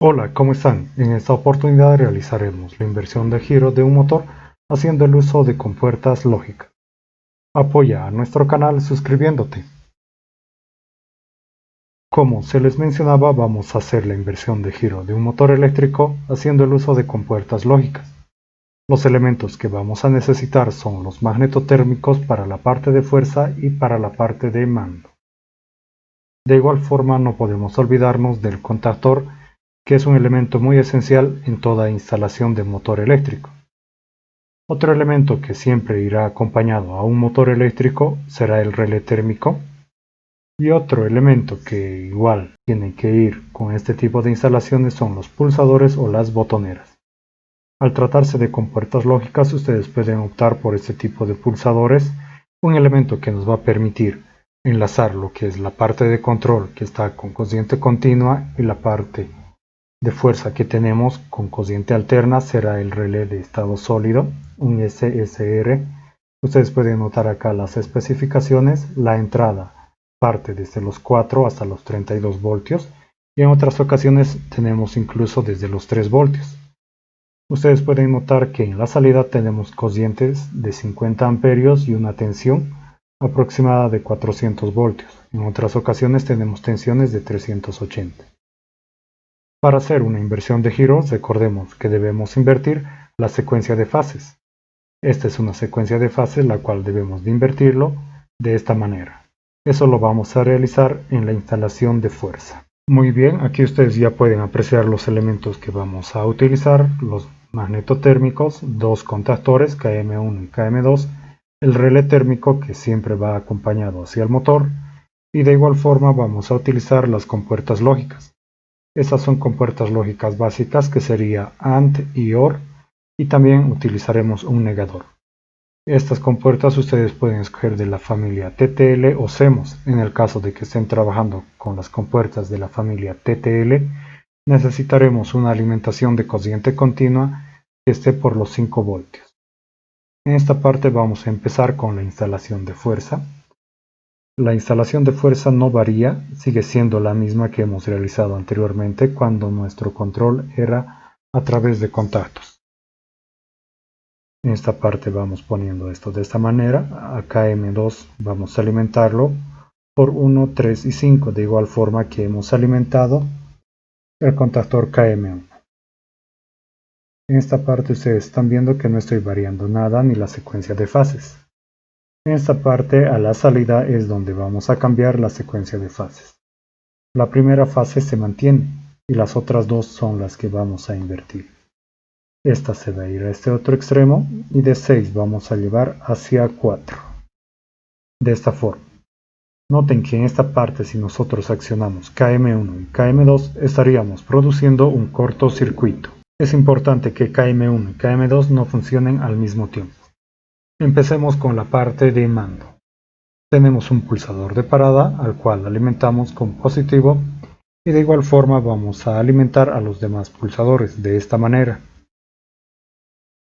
Hola, ¿cómo están? En esta oportunidad realizaremos la inversión de giro de un motor haciendo el uso de compuertas lógicas. Apoya a nuestro canal suscribiéndote. Como se les mencionaba, vamos a hacer la inversión de giro de un motor eléctrico haciendo el uso de compuertas lógicas. Los elementos que vamos a necesitar son los magnetotérmicos para la parte de fuerza y para la parte de mando. De igual forma, no podemos olvidarnos del contactor, que es un elemento muy esencial en toda instalación de motor eléctrico. Otro elemento que siempre irá acompañado a un motor eléctrico será el relé térmico, y otro elemento que igual tiene que ir con este tipo de instalaciones son los pulsadores o las botoneras. Al tratarse de compuertas lógicas, ustedes pueden optar por este tipo de pulsadores, un elemento que nos va a permitir enlazar lo que es la parte de control, que está con corriente continua, y la parte de fuerza que tenemos con corriente alterna será el relé de estado sólido, un SSR. Ustedes pueden notar acá las especificaciones. La entrada parte desde los 4 hasta los 32 voltios, y en otras ocasiones tenemos incluso desde los 3 voltios. Ustedes pueden notar que en la salida tenemos corrientes de 50 amperios y una tensión aproximada de 400 voltios. En otras ocasiones tenemos tensiones de 380. Para hacer una inversión de giros, recordemos que debemos invertir la secuencia de fases. Esta es una secuencia de fases la cual debemos de invertirlo de esta manera. Eso lo vamos a realizar en la instalación de fuerza. Muy bien, aquí ustedes ya pueden apreciar los elementos que vamos a utilizar: los magnetotérmicos, dos contactores KM1 y KM2, el relé térmico que siempre va acompañado hacia el motor, y de igual forma vamos a utilizar las compuertas lógicas. Estas son compuertas lógicas básicas, que sería AND y OR, y también utilizaremos un negador. Estas compuertas ustedes pueden escoger de la familia TTL o CMOS. En el caso de que estén trabajando con las compuertas de la familia TTL, necesitaremos una alimentación de corriente continua que esté por los 5 voltios. En esta parte vamos a empezar con la instalación de fuerza. La instalación de fuerza no varía, sigue siendo la misma que hemos realizado anteriormente cuando nuestro control era a través de contactos. En esta parte vamos poniendo esto de esta manera. A KM2 vamos a alimentarlo por 1, 3 y 5, de igual forma que hemos alimentado el contactor KM1. En esta parte ustedes están viendo que no estoy variando nada ni la secuencia de fases. En esta parte, a la salida, es donde vamos a cambiar la secuencia de fases. La primera fase se mantiene y las otras dos son las que vamos a invertir. Esta se va a ir a este otro extremo y de 6 vamos a llevar hacia 4. De esta forma. Noten que en esta parte, si nosotros accionamos KM1 y KM2, estaríamos produciendo un cortocircuito. Es importante que KM1 y KM2 no funcionen al mismo tiempo. Empecemos con la parte de mando. Tenemos un pulsador de parada al cual alimentamos con positivo, y de igual forma vamos a alimentar a los demás pulsadores de esta manera.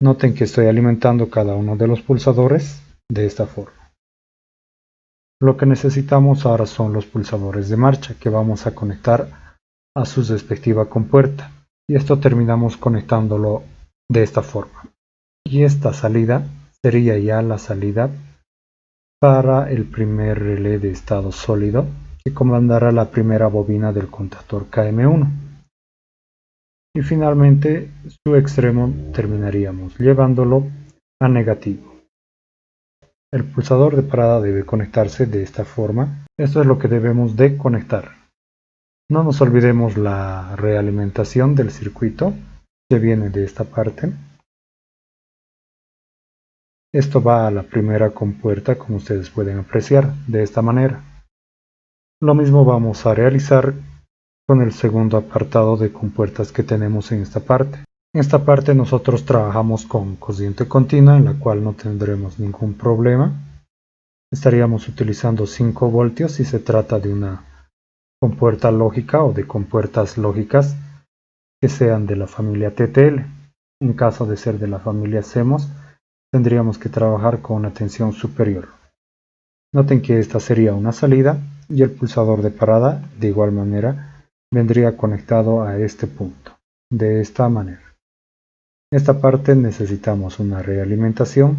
Noten que estoy alimentando cada uno de los pulsadores de esta forma. Lo que necesitamos ahora son los pulsadores de marcha, que vamos a conectar a su respectiva compuerta, y esto terminamos conectándolo de esta forma. Y esta salida sería ya la salida para el primer relé de estado sólido, que comandará la primera bobina del contactor KM1. Y finalmente su extremo terminaríamos llevándolo a negativo. El pulsador de parada debe conectarse de esta forma. Esto es lo que debemos de conectar. No nos olvidemos la realimentación del circuito, que viene de esta parte. Esto va a la primera compuerta, como ustedes pueden apreciar, de esta manera. Lo mismo vamos a realizar con el segundo apartado de compuertas que tenemos en esta parte. En esta parte nosotros trabajamos con corriente continua, en la cual no tendremos ningún problema. Estaríamos utilizando 5 voltios si se trata de una compuerta lógica o de compuertas lógicas que sean de la familia TTL. En caso de ser de la familia CMOS, tendríamos que trabajar con una tensión superior. Noten que esta sería una salida y el pulsador de parada de igual manera vendría conectado a este punto, de esta manera. En esta parte necesitamos una realimentación,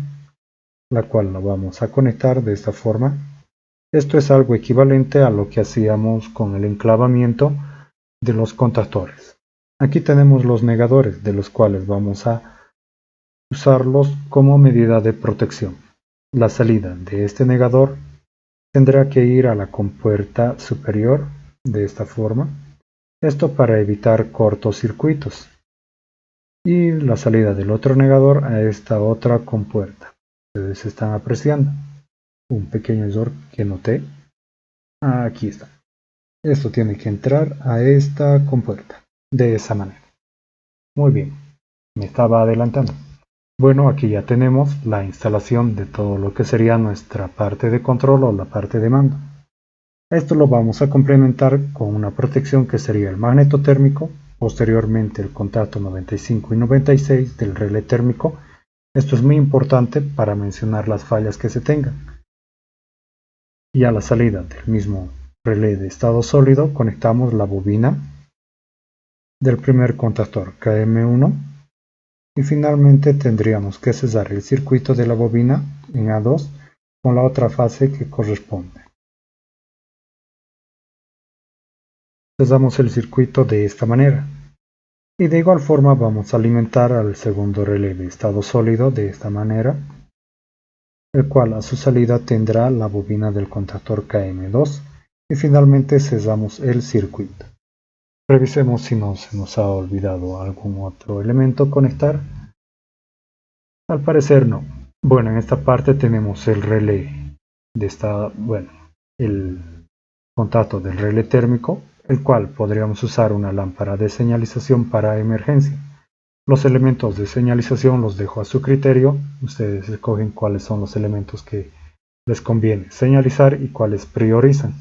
la cual la vamos a conectar de esta forma. Esto es algo equivalente a lo que hacíamos con el enclavamiento de los contactores. Aquí tenemos los negadores, de los cuales vamos a usarlos como medida de protección. La salida de este negador tendrá que ir a la compuerta superior de esta forma, esto para evitar cortocircuitos, y la salida del otro negador a esta otra compuerta. Ustedes están apreciando un pequeño error que noté. Aquí está. Esto tiene que entrar a esta compuerta de esa manera. Muy bien, me estaba adelantando. Bueno, aquí ya tenemos la instalación de todo lo que sería nuestra parte de control o la parte de mando. Esto lo vamos a complementar con una protección que sería el magneto térmico, posteriormente el contacto 95 y 96 del relé térmico. Esto es muy importante para mencionar las fallas que se tengan. Y a la salida del mismo relé de estado sólido conectamos la bobina del primer contactor KM1 y finalmente tendríamos que cesar el circuito de la bobina en A2 con la otra fase que corresponde. Cesamos el circuito de esta manera y de igual forma vamos a alimentar al segundo relé de estado sólido de esta manera, el cual a su salida tendrá la bobina del contactor KM2 y finalmente cesamos el circuito. Revisemos si no se nos ha olvidado algún otro elemento conectar. Al parecer no. Bueno, en esta parte tenemos el relé de el contacto del relé térmico, el cual podríamos usar una lámpara de señalización para emergencia. Los elementos de señalización los dejo a su criterio. Ustedes escogen cuáles son los elementos que les conviene señalizar y cuáles priorizan.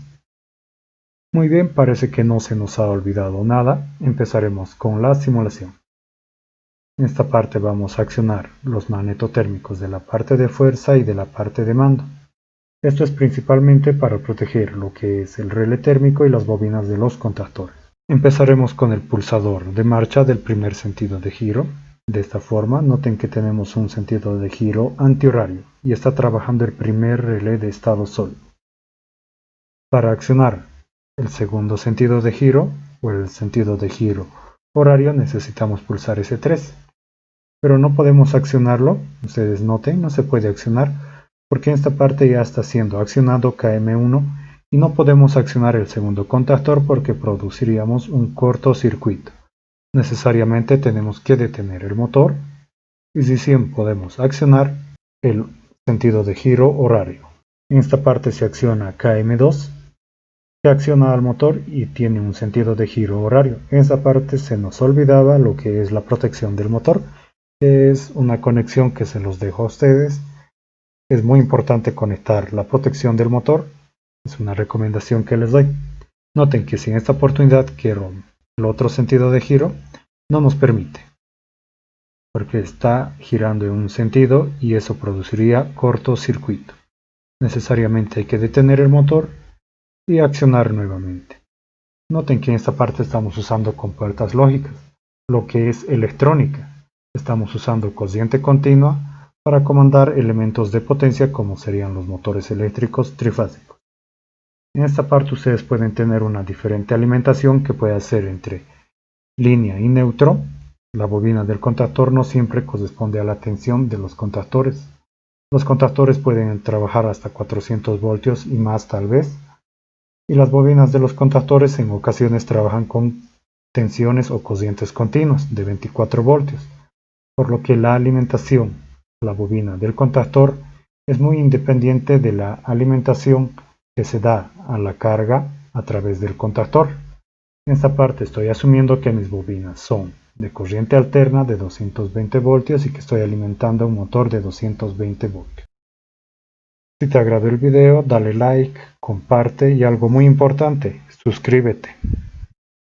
Muy bien, parece que no se nos ha olvidado nada. Empezaremos con la simulación. En esta parte vamos a accionar los magnetotérmicos de la parte de fuerza y de la parte de mando. Esto es principalmente para proteger lo que es el relé térmico y las bobinas de los contactores. Empezaremos con el pulsador de marcha del primer sentido de giro. De esta forma, noten que tenemos un sentido de giro antihorario y está trabajando el primer relé de estado sólido. Para accionar el segundo sentido de giro o el sentido de giro horario necesitamos pulsar S3, pero no podemos accionarlo. Ustedes noten, no se puede accionar porque en esta parte ya está siendo accionado KM1 y no podemos accionar el segundo contactor porque produciríamos un cortocircuito. Necesariamente tenemos que detener el motor y recién podemos accionar el sentido de giro horario. En esta parte se acciona KM2, que acciona al motor y tiene un sentido de giro horario. En esta parte se nos olvidaba lo que es la protección del motor, que es una conexión que se los dejo a ustedes. Es muy importante conectar la protección del motor, es una recomendación que les doy. Noten que si en esta oportunidad quiero el otro sentido de giro, no nos permite, porque está girando en un sentido y eso produciría cortocircuito. Necesariamente hay que detener el motor y accionar nuevamente. Noten que en esta parte estamos usando compuertas lógicas, lo que es electrónica. Estamos usando corriente continua para comandar elementos de potencia como serían los motores eléctricos trifásicos. En esta parte ustedes pueden tener una diferente alimentación que puede ser entre línea y neutro. La bobina del contactor no siempre corresponde a la tensión de los contactores. Los contactores pueden trabajar hasta 400 voltios y más tal vez. Y las bobinas de los contactores en ocasiones trabajan con tensiones o corrientes continuas de 24 voltios, por lo que la alimentación, la bobina del contactor, es muy independiente de la alimentación que se da a la carga a través del contactor. En esta parte estoy asumiendo que mis bobinas son de corriente alterna de 220 voltios y que estoy alimentando un motor de 220 voltios. Si te agradó el video, dale like, comparte y algo muy importante, suscríbete.